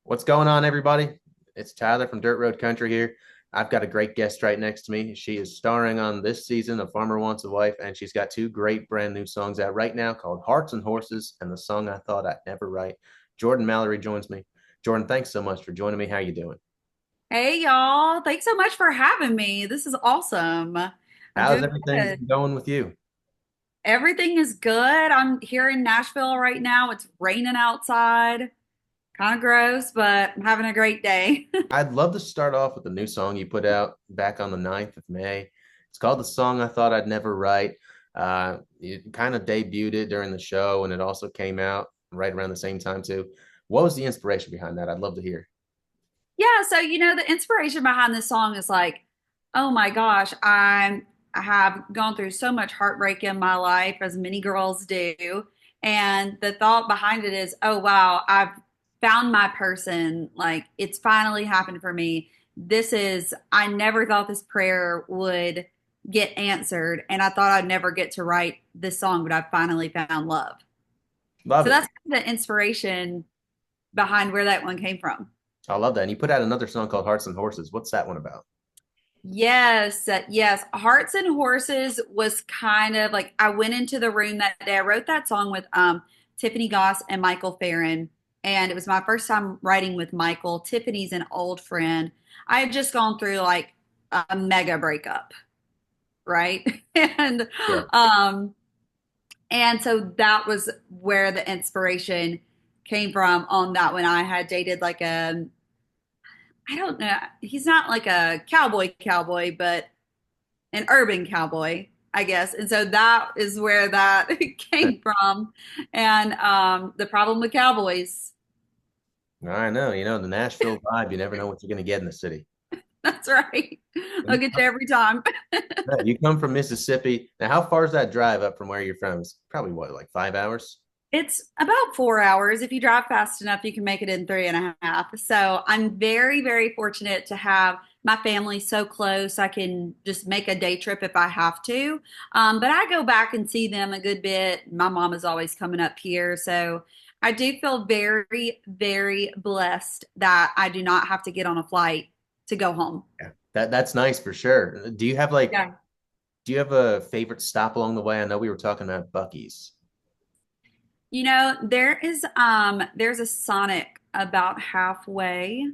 What's going on, everybody? It's Tyler from Dirt Road Country here. I've got a great guest right next to me. She is starring on this season of Farmer Wants a Wife, and she's got two great brand new songs out right now called Hearts and Horses and the song I Thought I'd Never Write. Jordyn Mallory joins me. Jordyn, thanks so much for joining me. How you doing? Hey y'all, thanks so much for having me. This is awesome. I'm How's doing everything good. been going with you? Everything is good. I'm here in Nashville right now. It's raining outside. Kind of gross, but I'm having a great day. I'd love to start off with the new song you put out back on the 9th of May. It's called The Song I Thought I'd Never Write. You kind of debuted it during the show, and it also came out right around the same time, too. What was the inspiration behind that? I'd love to hear. Yeah, so the inspiration behind this song is like, oh my gosh, I have gone through so much heartbreak in my life, as many girls do. And the thought behind it is, oh wow, I've found my person. Like it's finally happened for me. I never thought this prayer would get answered, and I thought I'd never get to write this song, but I finally found love. Love So it. that's the inspiration behind where that one came from. I love that. And you put out another song called Hearts and Horses. What's that one about? Yes, yes. Hearts and Horses was kind of like I went into the room that day. I wrote that song with Tiffany Goss and Michael Farron, and it was my first time writing with Michael. Tiffany's an old friend. I had just gone through like a mega breakup, right? And Yeah. um and so that was where the inspiration came from on that one. I had dated like I don't know, he's not like a cowboy, but an urban cowboy, I guess. And so that is where that came from. And the problem with cowboys, I know. The Nashville vibe, you never know what you're going to get in the city. that's right. I'll You get you come, every time. you come from Mississippi. Now, how far is that drive up from where you're from? It's probably what, like 5 hours? It's about 4 hours. If you drive fast enough, you can make it in 3.5. So I'm very, very fortunate to have my family so close. I can just make a day trip if I have to. But I go back and see them a good bit. My mom is always coming up here. So I do feel very, very blessed that I do not have to get on a flight to go home. Yeah. That's nice for sure. Yeah. Do you have a favorite stop along the way? I know we were talking about Bucky's. There's a Sonic about halfway.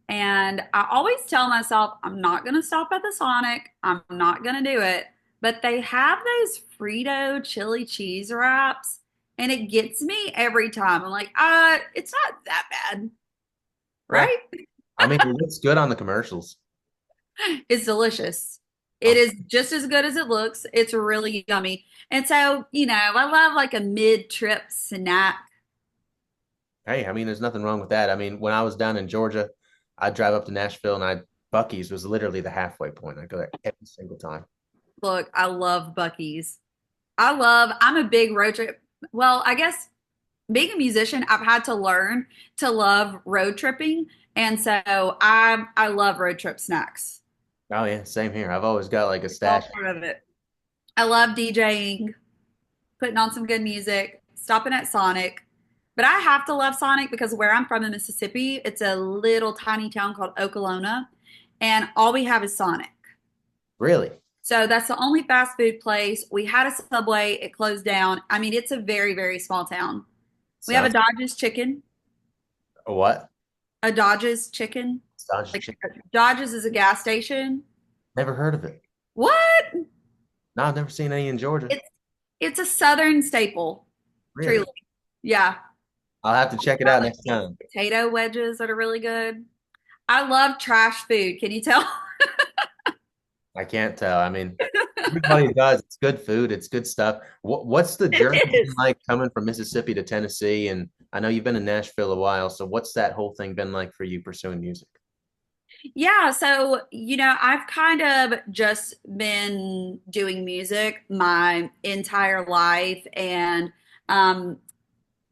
And I always tell myself, I'm not going to stop at the Sonic. I'm not going to do it. But they have those Frito chili cheese wraps, and it gets me every time. I'm like, it's not that bad, Yeah. right? I mean, it looks good on the commercials. It's delicious. It Um, is just as good as it looks. It's really yummy. And so, I love like a mid-trip snack. hey, I mean, there's nothing wrong with that. I mean, when I was down in Georgia, I'd drive up to Nashville and Bucky's was literally the halfway point. I go there every single time. Look, I love Buc-ee's. I'm a big road trip. Well, I guess being a musician, I've had to learn to love road tripping. And so I love road trip snacks. Oh yeah, same here. I've always got like a It's all stash. part of it. I love DJing, putting on some good music, stopping at Sonic. But I have to love Sonic because where I'm from in Mississippi, it's a little tiny town called Okolona, and all we have is Sonic. Really? So that's the only fast food place. We had a Subway, it closed down. I mean, it's a very, very small town. We have a Sounds Dodge's chicken, a what? a Dodge's chicken. Sounds Like chick. Dodge's is a gas station. Never heard of it. What? No, I've never seen any in Georgia. It's it's a Southern staple, truly. Really? Yeah. I'll have to check it I out like next time. potato wedges that are really good. I love trash food. Can you tell? I can't tell. I mean, everybody does. It's good food. It's good stuff. What's the It journey been is. like coming from Mississippi to Tennessee? And I know you've been in Nashville a while. So what's that whole thing been like for you pursuing music? Yeah, so I've kind of just been doing music my entire life, and um,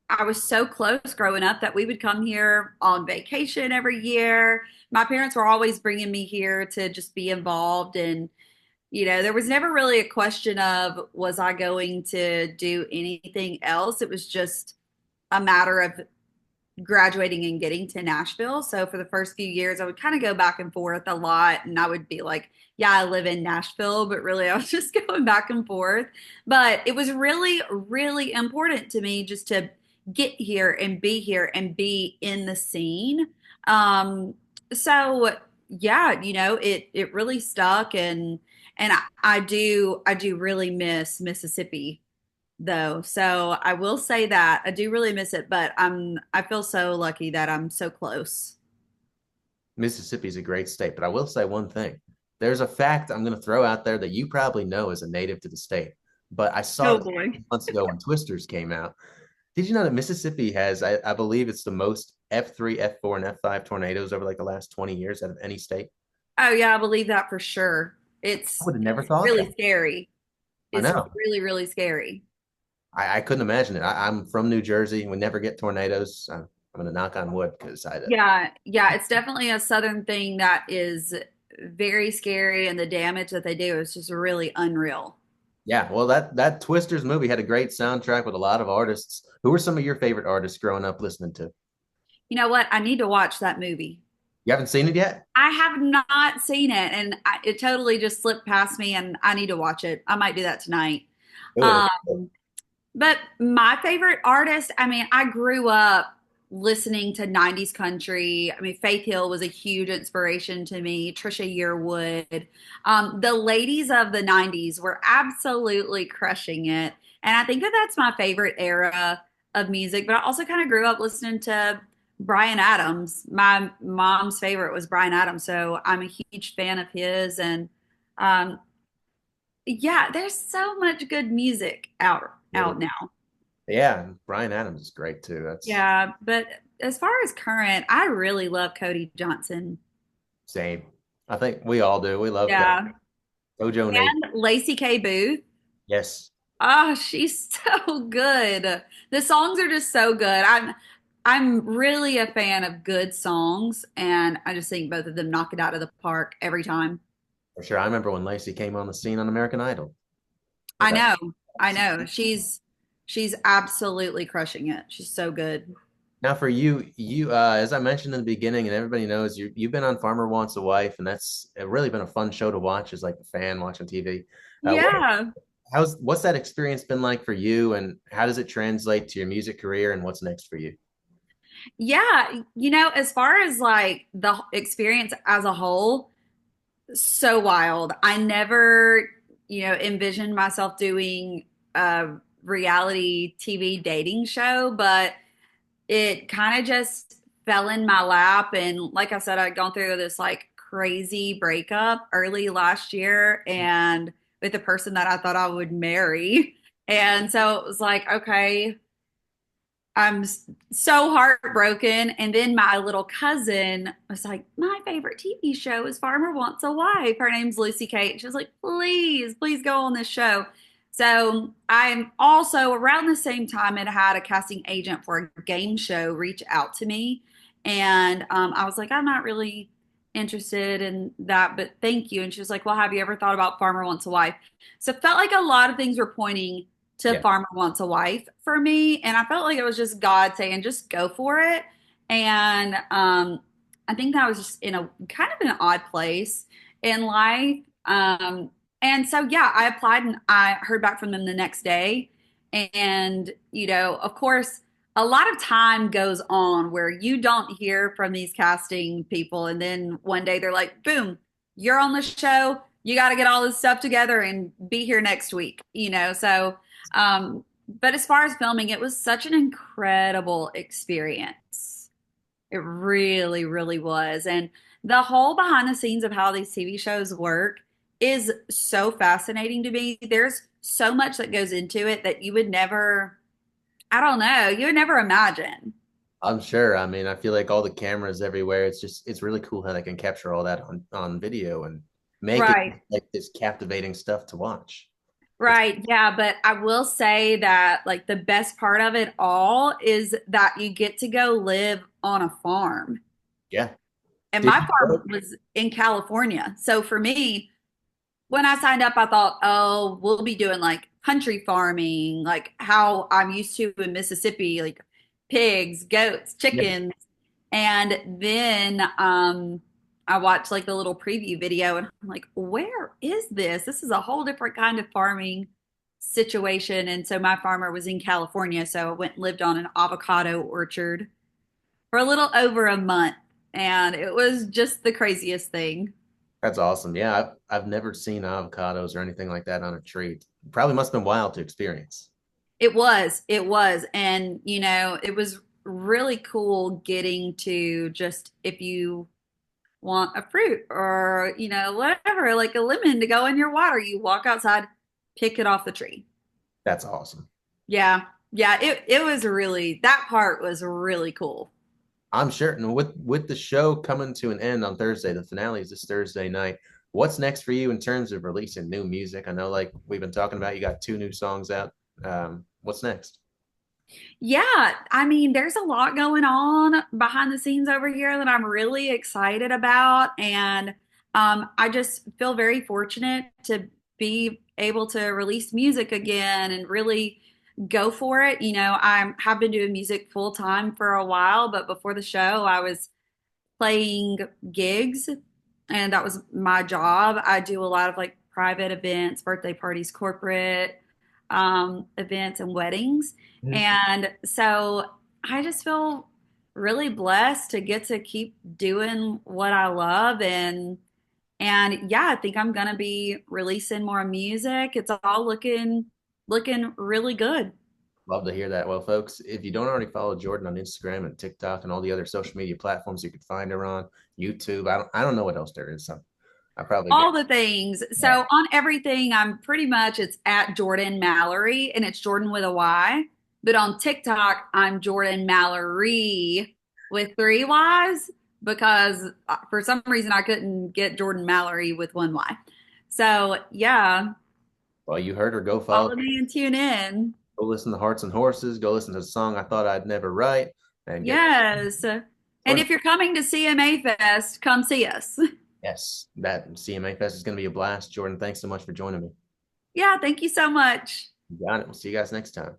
I was so close growing up that we would come here on vacation every year. My parents were always bringing me here to just be involved, and there was never really a question of was I going to do anything else. It was just a matter of graduating and getting to Nashville. So for the first few years, I would kind of go back and forth a lot. And I would be like, yeah, I live in Nashville, but really I was just going back and forth. But it was really, really important to me just to get here and be in the scene. Um, so yeah, it really stuck and I do really miss Mississippi though. So I will say that I do really miss it, but I feel so lucky that I'm so close. Mississippi is a great state, but I will say one thing. There's a fact I'm going to throw out there that you probably know as a native to the state, but I saw Oh it boy. months ago when Twisters came out. Did you know that Mississippi has, I believe it's the most F3, F4, and F5 tornadoes over like the last 20 years out of any state? Oh yeah, I believe that for sure. I would have never It's thought really that. scary. I It's know. really, really scary. I couldn't imagine it. I'm from New Jersey. We never get tornadoes. I'm going to knock on wood because Yeah, yeah, it's definitely a southern thing that is very scary and the damage that they do is just really unreal. yeah, well, that Twisters movie had a great soundtrack with a lot of artists. Who were some of your favorite artists growing up listening to? You know what? I need to watch that movie. You haven't seen it yet? I have not seen it, and it totally just slipped past me, and I need to watch it. I might do that tonight. Good. Um, but my favorite artist, I mean, I grew up listening to 90s country. I mean, Faith Hill was a huge inspiration to me, Trisha Yearwood. The ladies of the 90s were absolutely crushing it. And I think that that's my favorite era of music. But I also kind of grew up listening to Bryan Adams. My mom's favorite was Bryan Adams. So I'm a huge fan of his. And um, yeah, there's so much good music out now. Yeah, and Bryan Adams is great too. That's Yeah, but as far as current, I really love Cody Johnson. same. I think we all do. We love Yeah. Gojo Nate. And Lacey K. Booth. Yes, Oh, she's so good. The songs are just so good. I'm really a fan of good songs, and I just think both of them knock it out of the park every time. for sure. I remember when Lacey came on the scene on American Idol with I that. know. I know. She's absolutely crushing it. She's so good. Now for you, as I mentioned in the beginning, and everybody knows you've been on Farmer Wants a Wife, and that's really been a fun show to watch as like a fan watching TV. What Yeah. what's that experience been like for you, and how does it translate to your music career, and what's next for you? Yeah, as far as like the experience as a whole, so wild. I never, envisioned myself doing a reality TV dating show, but it kind of just fell in my lap. And like I said, I'd gone through this like crazy breakup early last year and with a person that I thought I would marry. And so it was like, okay, I'm so heartbroken. And then my little cousin was like, my favorite TV show is Farmer Wants a Wife. Her name's Lucy Kate. She was like, please, please go on this show. So I'm also around the same time had had a casting agent for a game show reach out to me. And I was like, I'm not really interested in that, but thank you. And she was like, well, have you ever thought about Farmer Wants a Wife? So it felt like a lot of things were pointing to Yeah, Farmer Wants a Wife for me. And I felt like it was just God saying, just go for it. And I think that was just in a kind of an odd place in life. And so, yeah, I applied and I heard back from them the next day. And, of course, a lot of time goes on where you don't hear from these casting people. And then one day they're like, boom, you're on the show. You got to get all this stuff together and be here next week, So, but as far as filming, it was such an incredible experience. It really, really was. And the whole behind the scenes of how these TV shows work is so fascinating to me. There's so much that goes into it that you would never, I don't know, you would never imagine. I'm sure. I mean, I feel like all the cameras everywhere. It's really cool how they can capture all that on video and make it Right. like this captivating stuff to watch. It's Right. Yeah. But I will say that, like, the best part of it all is that you get to go live on a farm. yeah. And Did my you farm go? was in California. So for me, when I signed up, I thought, oh, we'll be doing like country farming, like how I'm used to in Mississippi, like pigs, goats, Yeah, chickens. And then I watched like the little preview video and I'm like, where is this? This is a whole different kind of farming situation. And so my farmer was in California. So I went and lived on an avocado orchard for a little over a month. And it was just the craziest thing. that's awesome. Yeah, I've never seen avocados or anything like that on a tree. Probably must have been wild to experience. It was. And, you know, it was really cool getting to just, if you want a fruit or, you know, whatever, like a lemon to go in your water, you walk outside, pick it off the tree. That's awesome. Yeah. Yeah. It was really, that part was really cool. I'm sure. And with the show coming to an end on Thursday, the finale is this Thursday night. What's next for you in terms of releasing new music? I know, like we've been talking about, you got two new songs out. What's next? Yeah, I mean, there's a lot going on behind the scenes over here that I'm really excited about. And I just feel very fortunate to be able to release music again and really go for it. You know, I have been doing music full time for a while, but before the show, I was playing gigs, and that was my job. I do a lot of like private events, birthday parties, corporate events, and weddings. Mhm. And so I just feel really blessed to get to keep doing what I love. And yeah, I think I'm gonna be releasing more music. It's all looking really good. Love to hear that. Well, folks, if you don't already follow Jordyn on Instagram and TikTok and all the other social media platforms you could find her on, YouTube, I don't know what else there is. So I probably get All the things. that. So on everything, I'm pretty much it's at Jordyn Mallory, and it's Jordyn with a Y. But on TikTok, I'm Jordyn Mallory with three Y's because for some reason I couldn't get Jordyn Mallory with one Y. So yeah, Well, you heard her. Go follow. follow me and tune in. Go listen to Hearts and Horses. Go listen to the song I Thought I'd Never Write and get Yes. And Jordyn. if you're coming to CMA Fest, come see us. Yes, that CMA Fest is going to be a blast. Jordyn, thanks so much for joining me. Yeah, thank you so much. You got it. We'll see you guys next time.